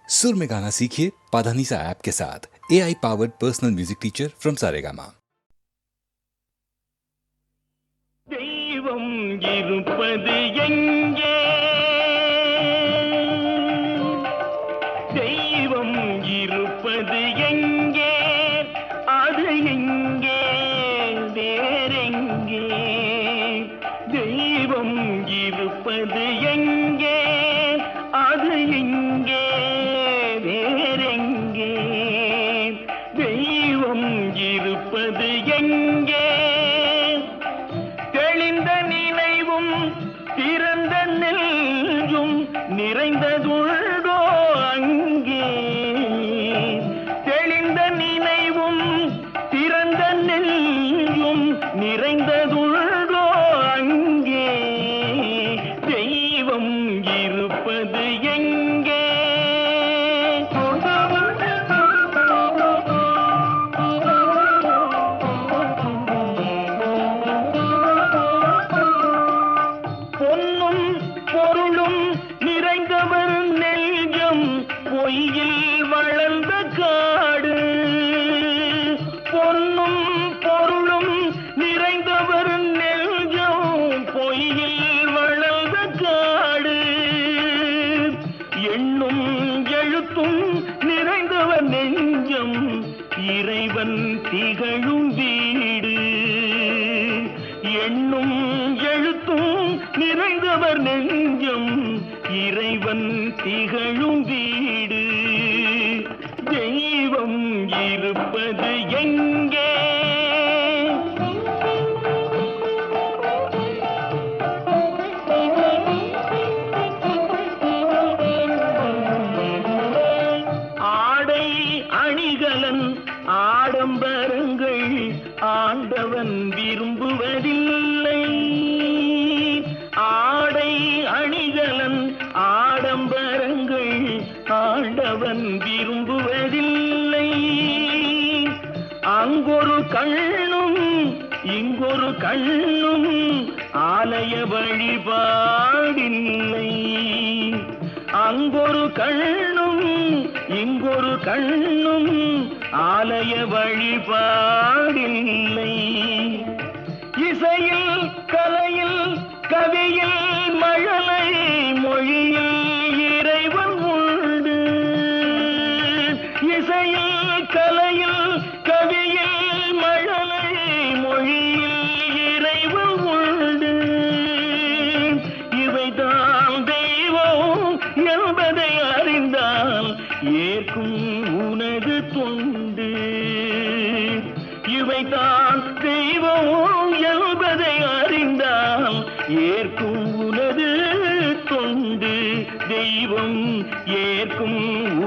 सुर में गाना सीखिए पाधानीसा ऐप के साथ। AI powered personal music teacher from Saregama. தெய்வம் இருப்பது எங்கே? தெய்வம் இருப்பது எங்கே? அது எங்கே? வேறெங்கே? தெய்வம் இருப்பது எங்கே? அது எங்கே? வேறெங்கே? தெய்வம் இருப்பது எங்கே? தெளிந்த நினைவும் திறந்த நெஞ்சும் நிறைந்ததுள்ளோ அங்கே? தெளிந்த நினைவும் திறந்த நெஞ்சும் நிறைந்ததுள்ளோ அங்கே? தெய்வம் இருப்பது எங்கே? பொன்னும் பொருளும் நிறைந்தவர் நெஞ்சம் பொய்யில் வளர்ந்த காடு. பொன்னும் பொருளும் நிறைந்தவர் நெஞ்சம் பொய்யில் வளர்ந்த காடு. எண்ணும் எழுத்தும் நிறைந்தவர் நெஞ்சம் இறைவன் திகழும் வீடு. எண்ணும் எழுத்தும் நிறைந்தவர் நெஞ்சம் இறைவன் திகழும் வீடு. தெய்வம் இருப்பது எங்கே? ஆடை அணிகலன் ஆடம்பரங்கள் ஆண்டவன் விரும்புவதில்லை. ஆடை அணிகலன் ஆடம்பரங்கள் ஆண்டவன் விரும்புவதில்லை. அங்கொரு கண்ணும் இங்கொரு கண்ணும் ஆலய வழிபாடில்லை. அங்கொரு கண்ணும் இங்கொரு கண்ணும் ஆலய வழிபாடில்லை. இசையில் கலையில் கவியில் மழலை மொழியில் இறைவன் உண்டு. இசையில் கலையில் கவியில் மழலை மொழியில் இறைவன் உண்டு. இவைதான் தெய்வம் என்பதை அறிந்தால் ஏற்கும் உனது தொண்டு. இவைதான் தெய்வம் என்பதை அறிந்தால் ஏற்கும் உனது தொண்டு. தெய்வம் ஏற்கும்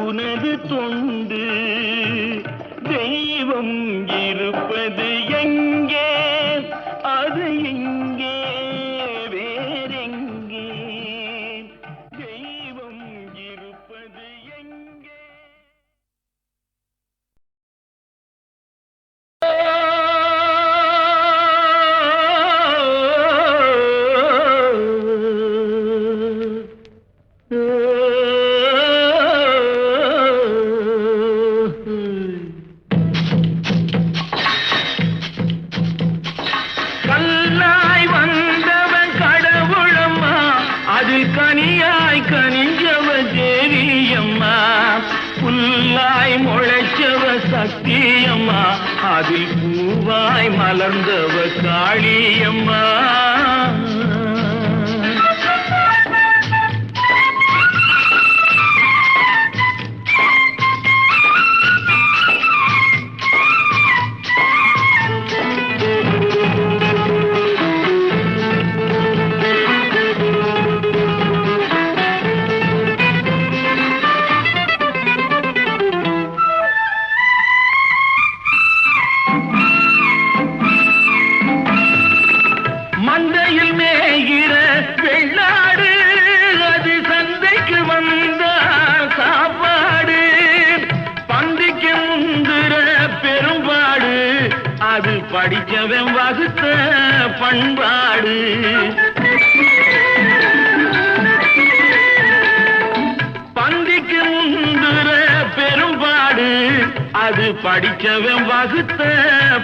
உனது தொண்டு. தெய்வம் இருப்பது எங்கே? அது எங்கே? வேறெங்கே? தெய்வம் இருப்பது எங்கே? கல்லாய் வந்தவன் கடவுளம்மா, அதில் கனியாய் கனிஞ்சவ தேவியம்மா. புல்லாய் முளைச்சவ சக்தியம்மா, அதில் பூவாய் மலர்ந்தவ காளியம்மா. மந்தையில் மேகிற வெள்ளாடு, அது சந்தைக்கு வந்த சாப்பாடு. பந்திக்கு முந்துற பெரும்பாடு, அது படிச்சவன் வகுத்த பண்பாடு. பந்திக்கு முந்துற அது படிச்சவன் வகுத்த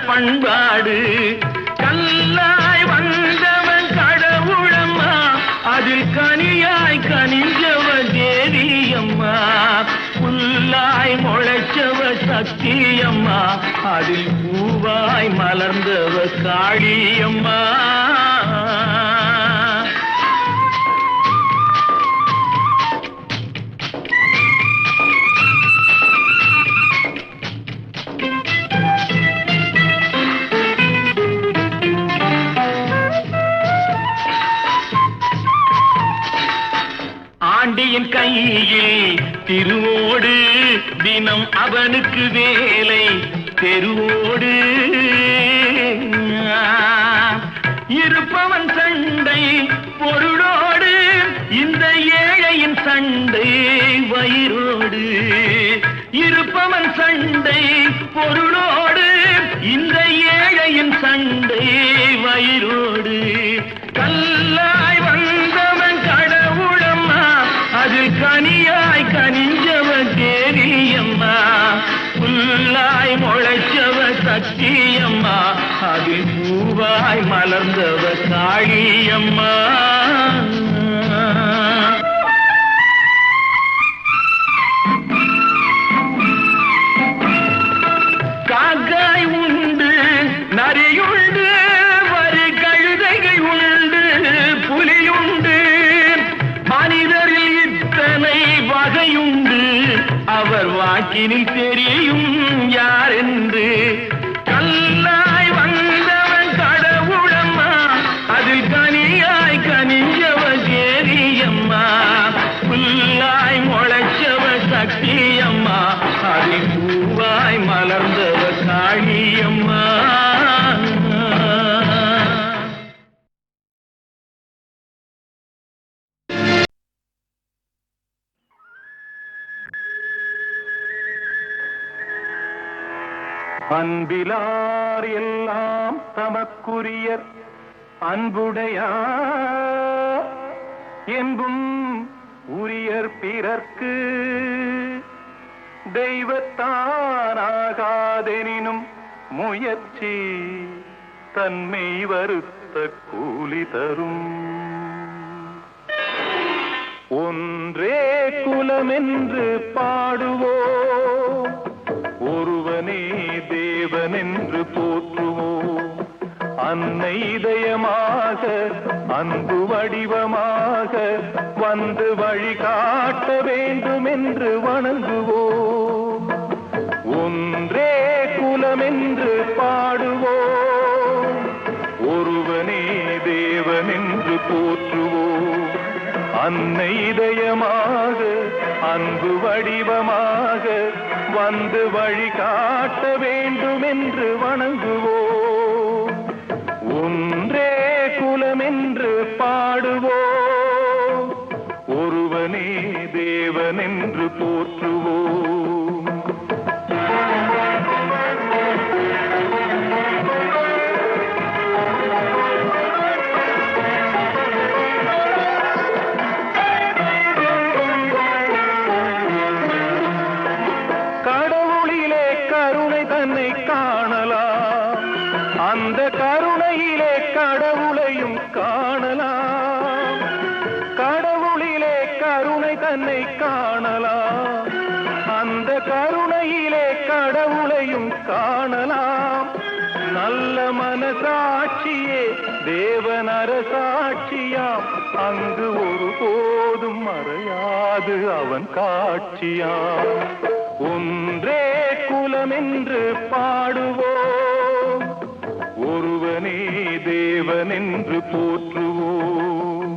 பண்பாடு. கல்லாய் வந்தவன் கடவுளம்மா, அதில் கனியாய் கனிஞ்சவ தேவியம்மா. புல்லாய் முளைச்சவ சக்தியம்மா, அதில் பூவாய் மலர்ந்தவ காளியம்மா. ஆண்டியின் கையில் திருவோடு, தினம் அவனுக்கு வேலை தெருவோடு. இருப்பவன் சண்டை பொருளோடு, இந்த ஏழையின் சண்டை வயிறோடு. இருப்பவன் சண்டை பொருளோடு, இந்த ஏழையின் சண்டை வயிறோடு. கல்லாய் வந்தவன் கடவுளம்மா, அது கனியாய் கனிஞ்சவ தேவியம்மா. புல்லாய் முளைச்சவ சக்தியம்மா, அது பூவாய் மலர்ந்தவ காளியம்மா. காக்காய் உண்டு, நரியுண்டு, வரி கழுதைகள் உண்டு, புலியுண்டு. மனிதரில் இத்தனை வகையுண்டு, அவர் வாக்கினில் தெரியும் யார் என்று. கல்லாய் வந்தவன் கடவுளம்மா, அதில் கனியாய் கனிஞ்சவ தேவியம்மா. புல்லாய் முளைச்சவ சக்தியம்மா, அதில் பூவாய் மலர்ந்தவ காளியம்மா. அன்பிலார் எல்லாம் தமக்குரியர், அன்புடையார் என்பும் உரியர் பிறர்க்கு. தெய்வத்தானாகாதெனினும் முயற்சி தன்மை வருத்த கூலி தரும். ஒன்றே குலமென்று பாடுவோம், ஒருவனே தேவனென்று போற்றுவோம். அன்னை இதயமாக அன்பு வடிவமாக வந்து வழிகாட்ட வேண்டும் என்று வணங்குவோம். ஒன்றே குலமென்று பாடுவோம், ஒருவனே தேவனென்று போற்றுவோம். அன்னை இதயமாக அன்பு வடிவமாக வந்து வழிகாட்ட வேண்டும் என்று வணங்குவோம். ஒன்றே குலமென்று பாடுவோம், ஒருவனே தேவனென்று போற்றுவோம். கடவுளிலே கருணை தன்னை காணலாம், அந்த கருணையிலே கடவுளையும் காணலாம். கடவுளிலே கருணை தன்னை காணலாம், அந்த கருணையிலே கடவுளையும் காணலாம். நல்ல மனசாட்சியே தேவன் அரசாட்சியாம், அங்கு ஒருபோதும் மறையாது அவன் காட்சியாம். ஒன்றே குலமென்று பாடுவோம், ஒருவனே தேவனென்று போற்றுவோம்.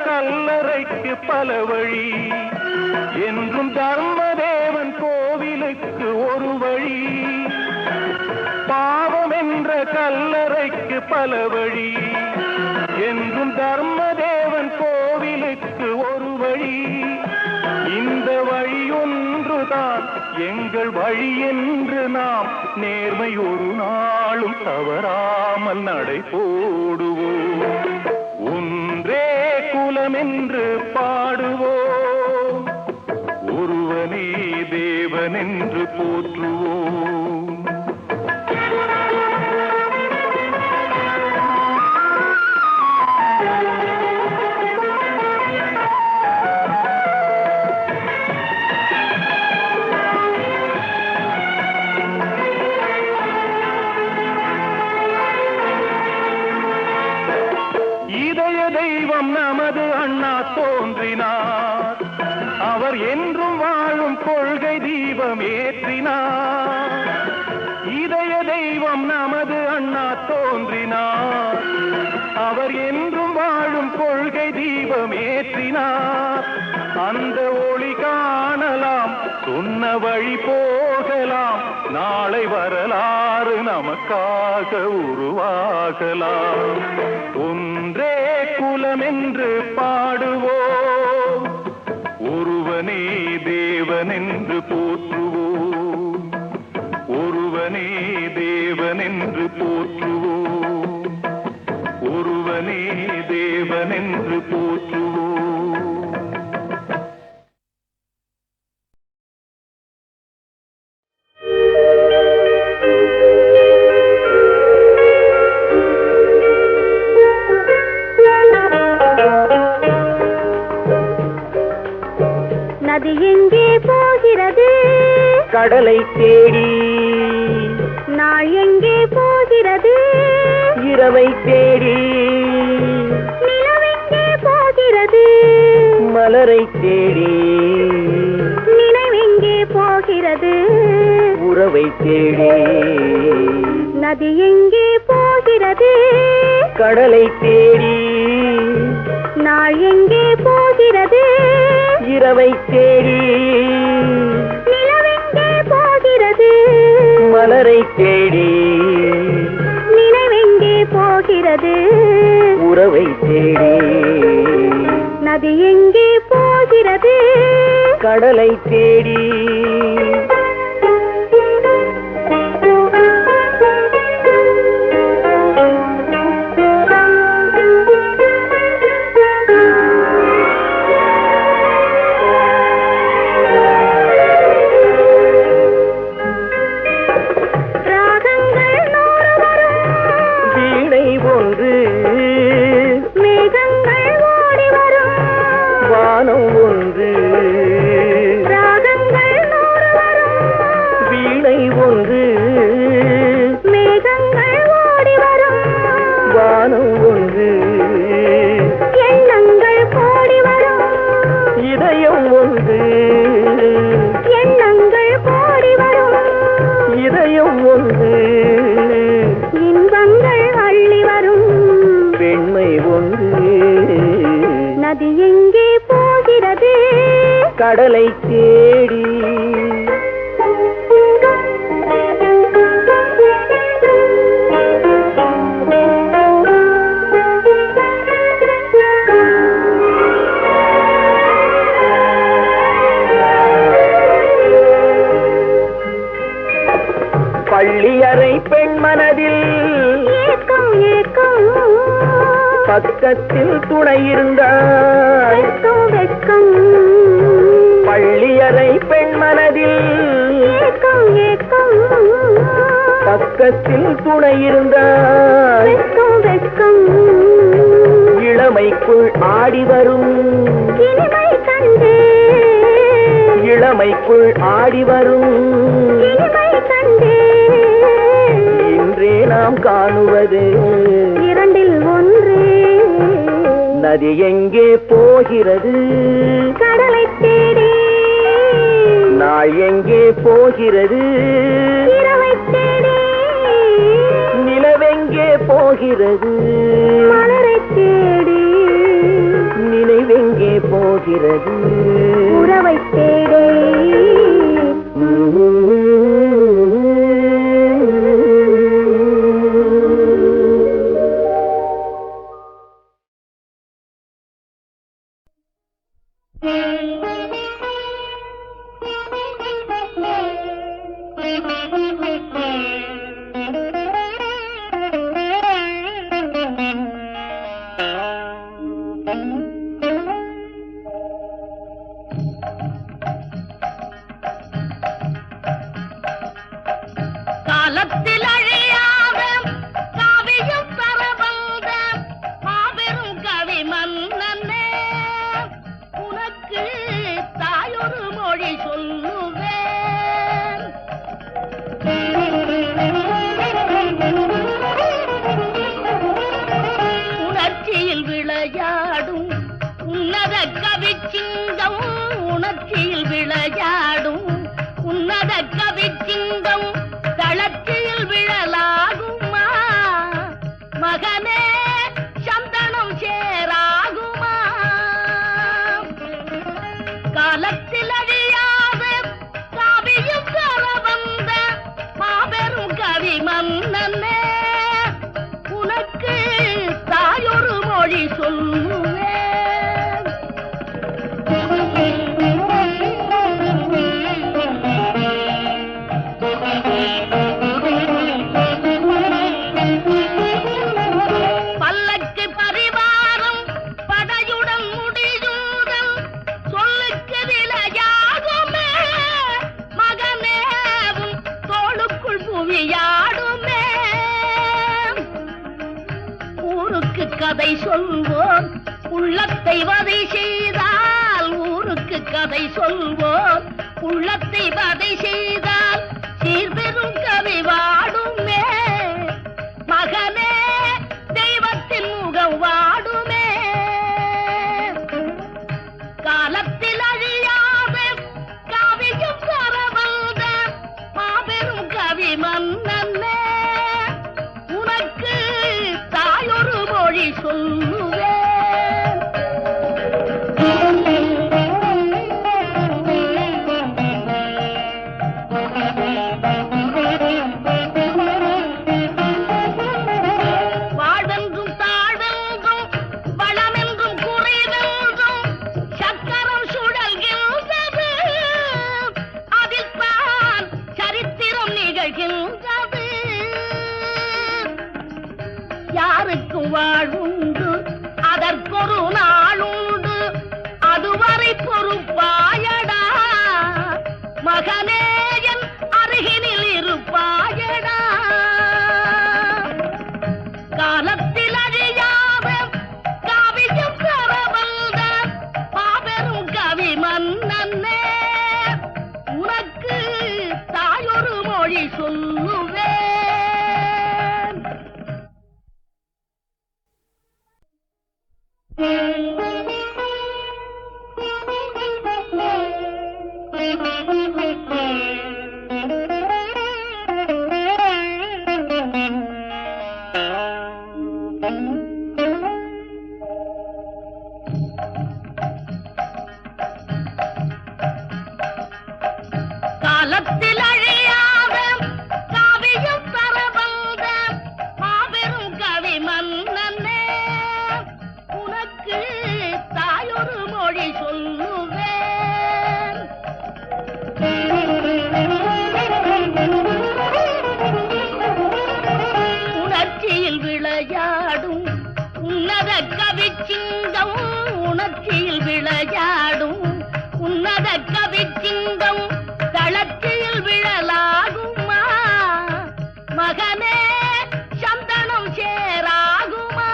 கல்லறைக்கு பல வழி என்றும் தர்மதேவன் கோவிலுக்கு ஒரு வழி. பாவம் என்ற கல்லறைக்கு பல வழி என்றும் தர்மதேவன் கோவிலுக்கு வழி. இந்த வழியொன்றுதான் எங்கள் வழி என்று நாம் நேர்மை ஒரு நாளும் தவறாமல் நடை போடுவோம். ஒன்றே குலம் என்று பாடுவோம், ஒருவனே தேவன் என்று போற்றுவோம். இதய தெய்வம் நமது அண்ணா தோன்றினார், அவர் என்றும் வாழும் கொள்கை தீபம் ஏற்றினார். இதய தெய்வம் நமது அண்ணா தோன்றினார், அவர் என்றும் வாழும் கொள்கை தீபம் ஏற்றினார். அந்த ஒளி காணலாம், சொன்ன வழி போகலாம், நாளை வரலாறு நமக்காக உருவாகலாம். ஒன்றே குலம் என்று பாடுவோம், ஒருவனே தேவன் என்று போற்றுவோம், ஒருவனே தேவன் என்று போற்றுவோம், ஒருவனே தேவன் என்று போற்றுவோம். நதி எங்கே போகிறது? கடலை தேடி. நாள் எங்கே போகிறது? இரவை தேடி. நிலவெங்கே போகிறது? மலரை தேடி. நினைவெங்கே போகிறது? உறவை தேடி. நதி எங்கே போகிறது? கடலை தேடி. நாள் எங்கே போகிறது? இரவை தேடி. நிலவெங்கே போகிறது? மலரை தேடி. நினைவெங்கே போகிறது? உறவை தேடி. நதி எங்கே போகிறது? கடலை தேடி. கடலை தேடி. பள்ளியறை பெண் மனதில் ஏக்கம் ஏக்கம், பக்கத்தில் துணை இருந்தாய் வெட்கம் வெட்கம். பள்ளியறை பெண் மனதில் ஏக்கம் ஏக்கம், பக்கத்தில் துணை இருந்தாய் வெட்கம் வெட்கம். இளமைக்குள் ஆடி வரும் இனிமை கண்டு, இளமைக்குள் ஆடி வரும் இனிமை கண்டு. இன்றே நாம் காணுவது இரண்டில் ஒன்றே. நதி எங்கே போகிறது? கடலை தேடி. நாள் எங்கே போகிறது? இரவை தேடி. நிலவெங்கே போகிறது? மலரை தேடி. நினைவெங்கே போகிறது? உறவை தேடி. காலத்தில் அழியாத காவியம் தரவந்த மாபெரும் கவி மன்னனே, உனக்கு தாயொரு மொழி சொல்லுவேன். உணர்ச்சியில் விளையாடும் உன்னத கவி சிங்கம், உணர்ச்சியில் விளையாடும் உன்னத கவி சிங்கம் தளர்ச்சியில் விழலாகுமா மகனே, சந்தனம் சேராகுமா? காலத்தில் அழியாத காவியம் தர வந்த மாபெரும் கவி மன்னனே, உனக்கு தாயொரு மொழி சொல்லுவேன். பல்லக்கு பரிவாரம் படையுடன் முடியுதல் சொல்லுக்கு விளையாடுமே மகனேவும் தோளுக்குள் புவியாடுமே. ஊருக்கு கதை சொல்வோம் உள்ளத்தை வதை செய்தால், ஊருக்கு கதை சொல்வோம் உள்ளத்தை வதை செய்தால் சீர்பெரும் கவி வாடுமே மகனே, தெய்வத்தின் முகம் வாடுமே. காலத்தில் அழியாத காவியம் தர வந்த மாபெரும் கவி மன்னனே, உனக்கு தாயொரு மொழி சொல்லுவேன். வாழ்வென்றும் தாழ்வென்றும் வளமென்றும் குறைவென்றும் சக்கரம் சுழல்கின்றது, அதில் தான் சரித்திரம் நிகழ்கின்றது. யாருக்கும் வாழ்வுண்டு அதற்கொரு நாளுண்டு, அதுவரை பொறுப்பாயடா மகனே, என் அருகினில் இருப்பாயடா. காலத்தில் அழியாத காவியம் தர வந்த மாபெரும் கவி மன்னனே, உனக்கு தாயொரு மொழி சொல்லுவேன். காலத்தில் அழியாத காவியம் தர வந்த மாபெரும் கவி மன்னனே, உனக்கு தாயொரு மொழி சொல்லுவேன். உணர்ச்சியில் விளையாடும் உன்னத கவி சிங்கம், உணர்ச்சியில் விளையாடும் உன்னத கவி சிங்கம் தளர்ச்சியில் விழலாகுமா மகனே, சந்தனம் சேராகுமா?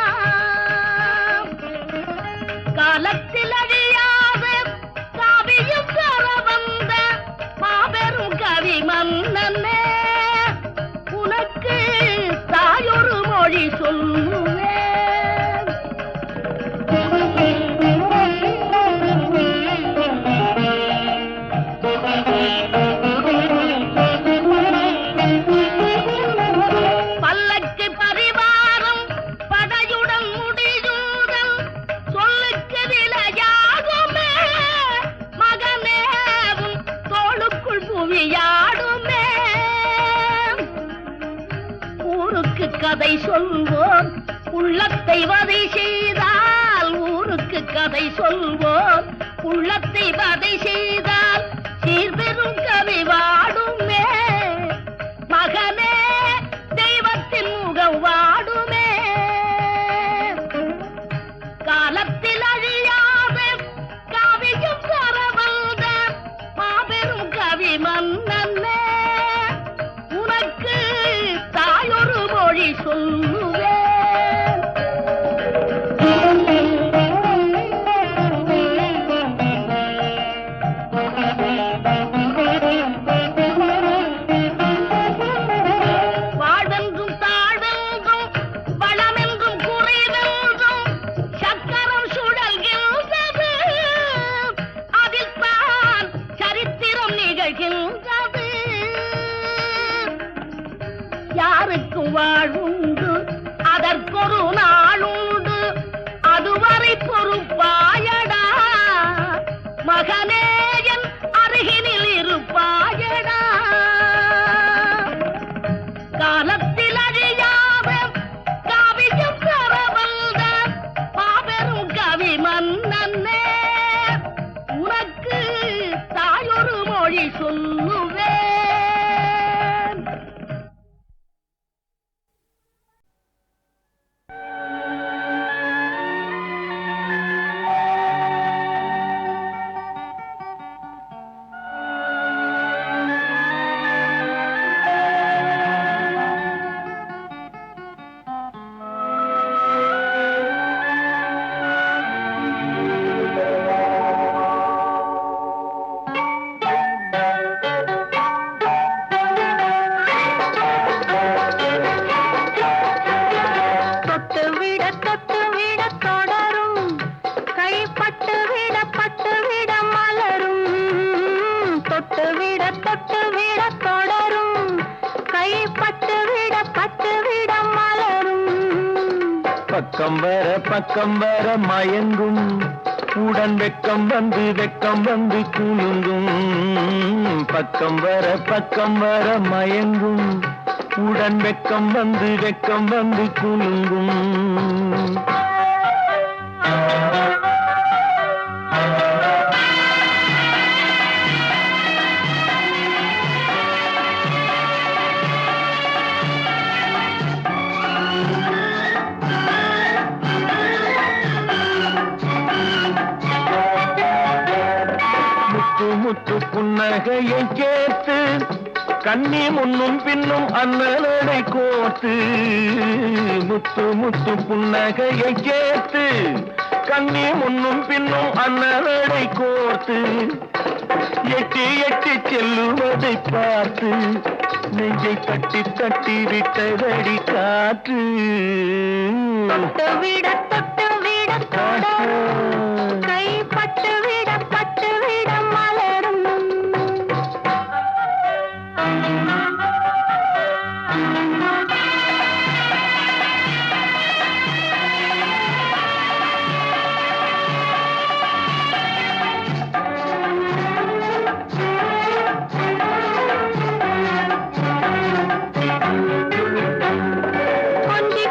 காலத்தில் அழியாத காவியம் தர வந்த மாபெரும் கவி மன்னனே, உனக்கு தாயொரு மொழி சொல்லுவேன். பல்லக்கு பரிவாரம் படையுடன் முடியுதல் சொல்லுக்கு விளையாடுமே மகனேவும் தோளுக்குள் புவியாடுமே. ஊருக்கு கதை சொல்வோம் உள்ளத்தை வதை செய்தால், ஊருக்கு கதை சொல்வோம் உள்ள காலத்தை வதை செய்தால் சீர்பெரும் கவி வாடுமே. மகனே தெய்வத்தின் முகம் வாடுமே. காலத்தில் அழியாத காவியம் தரவந்த மாபெரும் கவி மன்னனே, உனக்கு தாயொரு மொழி சொல்லுவேன். வாழ்வென்றும் தாழ்வென்றும் வளமென்றும் குறைவென்றும் சக்கரம் சுழல்கின்றது. அதில் தான் சரித்திரம் நிகழ்கின்றது. யாருக்கும் வாழ்வுண்டு, அதற்கொரு நாளுண்டு. அதுவரை பொறுப்பாயடா மகனே, என் அருகினில் இருப்பாயடா. காலத்தில் அழியாத காவியம் தரவந்த மாபெரும் கவி மன்னனே, உனக்கு தாயொரு மொழி சொல்லுவேன். பக்கம் வர மயங்கும் உடன் வெக்கம் வந்து குலுங்கும். பக்கம் வர மயங்கும் உடன் வெக்கம் வந்து குலுங்கும். முத்து புன்னகையை கேட்டு கண்ணி முன்னும் பின்னும் அண்ணனடை கோத்து. முத்து புன்னகையை கேட்டு கண்ணி முன்னும் பின்னும் அண்ணனடை கோர்த்து. எட்டி செல்லுவதை பார்த்து நெஞ்சை தட்டி விட்டதடி காற்று. தொட்டு விட கைப்பட்டு விட மலரும்.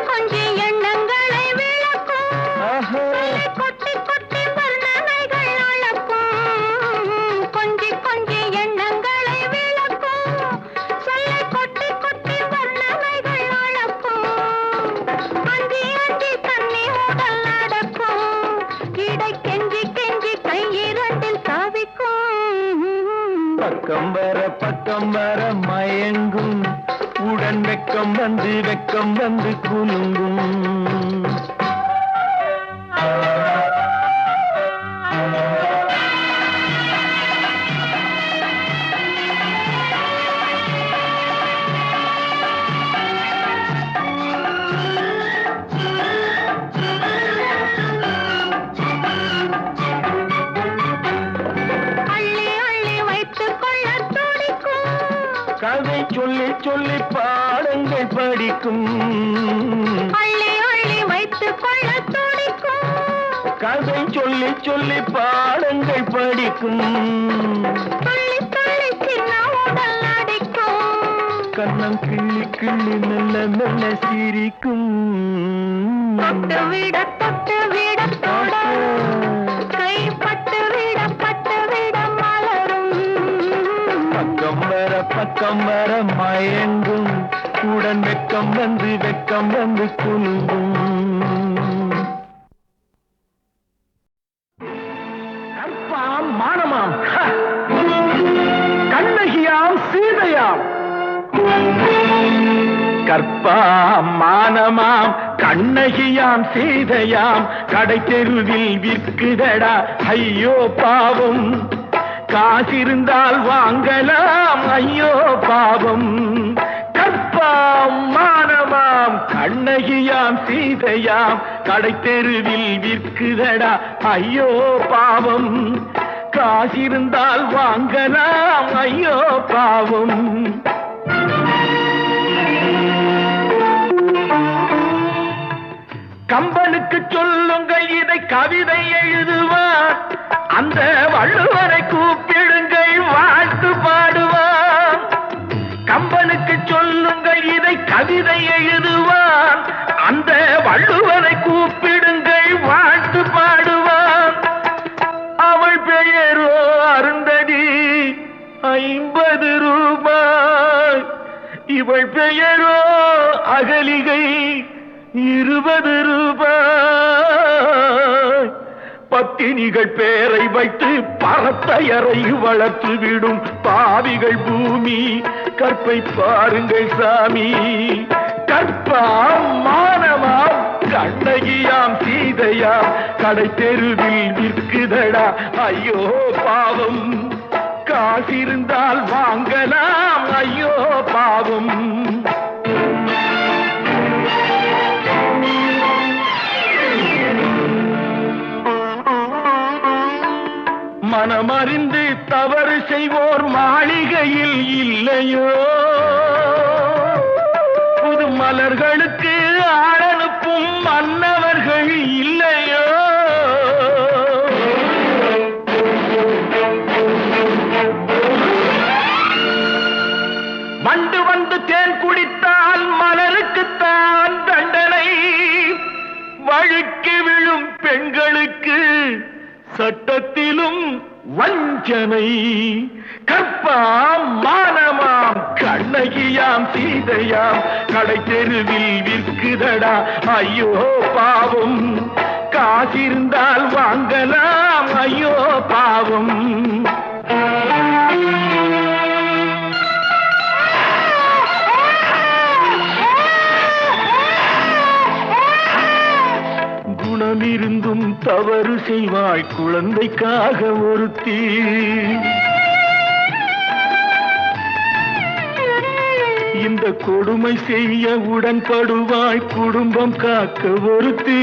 கொஞ்சி எண்ணங்களை விளக்கும். கொட்டி வர்ணனைகள் அளக்கும். கொஞ்சி எண்ணங்களை விளக்கும். சொல்லை கொட்டி வர்ணனைகள் அளக்கும். அஞ்சி தண்ணி உடல் நடக்கும். இடை கெஞ்சி கையிரண்டில் தாவிக்கும். பக்கம் வர மயங்கும் உடன் வெக்கம் வந்து குலுங்கும். கதை சொல்லி பாடங்கள் படிக்கும். அள்ளி வைத்துக் கொள்ள துடிக்கும். கதை சொல்லி பாடங்கள் படிக்கும். துள்ளி சின்ன உடல் அடிக்கும். கண்ணம் கிள்ளி மெல்ல சிரிக்கும். தொட்டு விட தொடரும். கைப்பட்டு விட பக்கம் வர மயங்கும் உடன் வெக்கம் வந்து குலுங்கும் கற்பாம் மானமாம் கண்ணகியாம் சீதையாம் கற்பாம் மானமாம் கண்ணகியாம் சீதையாம் கடை தெருவில் விற்குதடா ஐயோ பாவம் காசிருந்தால் வாங்கலாம் ஐயோ பாவம் கற்பாம் மானமாம் கண்ணகியாம் சீதையாம் கடை தெருவில் விற்குதடா ஐயோ பாவம் காசிருந்தால் வாங்கலாம் ஐயோ பாவம் கம்பனுக்கு சொல்லுங்கள் இதை கவிதை எழுதுவார் அந்த வள்ளுவரை கூப்பிடுங்கள் வாழ்த்து பாடுவார் கம்பனுக்கு சொல்லுங்கள் இதை கவிதை எழுதுவார் அந்த வள்ளுவரை கூப்பிடுங்கள் வாழ்த்து பாடுவார் அவள் பெயரோ அருந்ததி 50 ரூபாய் இவள் பெயரோ அகலிகை 20 ரூபாய் பத்தினிகள் பேரை வைத்து பரத்தையரை வளர்த்து விடும் பாவிகள் பூமி கற்பை பாருங்கள் சாமி கற்பாம் மானமாம் கண்ணகியாம் சீதையாம் கடை தெருவில் விற்குதடா ஐயோ பாவம் காசிருந்தால் வாங்கலாம் ஐயோ பாவம் மனமறிந்து தவறு செய்வோர் மாளிகையில் இல்லையோ புது மலர்களுக்கு ஆளனுப்பும் மன்னவர்கள் இல்லையோ வண்டு வந்து தேன் குடித்தால் மலருக்குத்தான் தண்டனை வழுக்கி விழும் பெண்களுக்கு சட்டத்திலும் வஞ்சனை கற்பாம் மானமாம் கண்ணகியாம் சீதையாம் கடை தெருவில் விற்குதடா ஐயோ பாவம் காசிருந்தால் வாங்கலாம் ஐயோ பாவம் குணமிருந்தும் தவறு செய்வாய் குழந்தைக்காக ஒருத்தி இந்த கொடுமை செய்ய உடன்படுவாய் குடும்பம் காக்க ஒருத்தி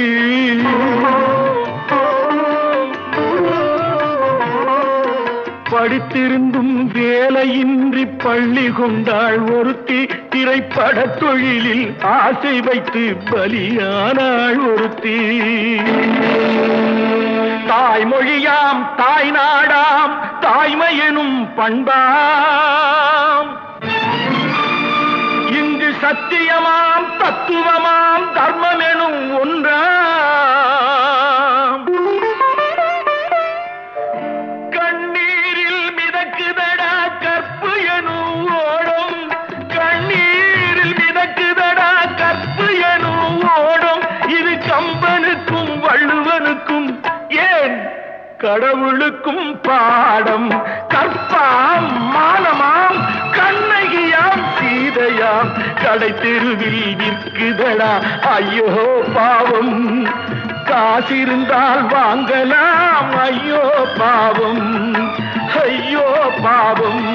படித்திருந்தும் வேலையின்றி பள்ளி கொண்டாள் ஒருத்தி திரைப்பட தொழிலில் ஆசை வைத்து பலியானாள் ஒருத்தி தாய்மொழியாம் தாய் நாடாம் தாய்மையெனும் பண்பாம் இங்கு சத்தியமாம் தத்துவமாம் தர்மமெனும் ஒன்றாம் கண்ணீரில் மிதக்குதடா கற்பு எனும் ஓடும் கண்ணீரில் மிதக்குதடா கற்பு எனும் ஓடும் இது கம்பனுக்கும் வள்ளுவனுக்கும் ஏன் கடவுளுக்கும் பாடம் கற்பாம் மானமாம் கண்ணகியாம் சீதையாம் கடை தெருவில் விற்குதடா ஐயோ பாவம் காசிருந்தால் வாங்கலாம் ஐயோ பாவம் ஐயோ பாவம்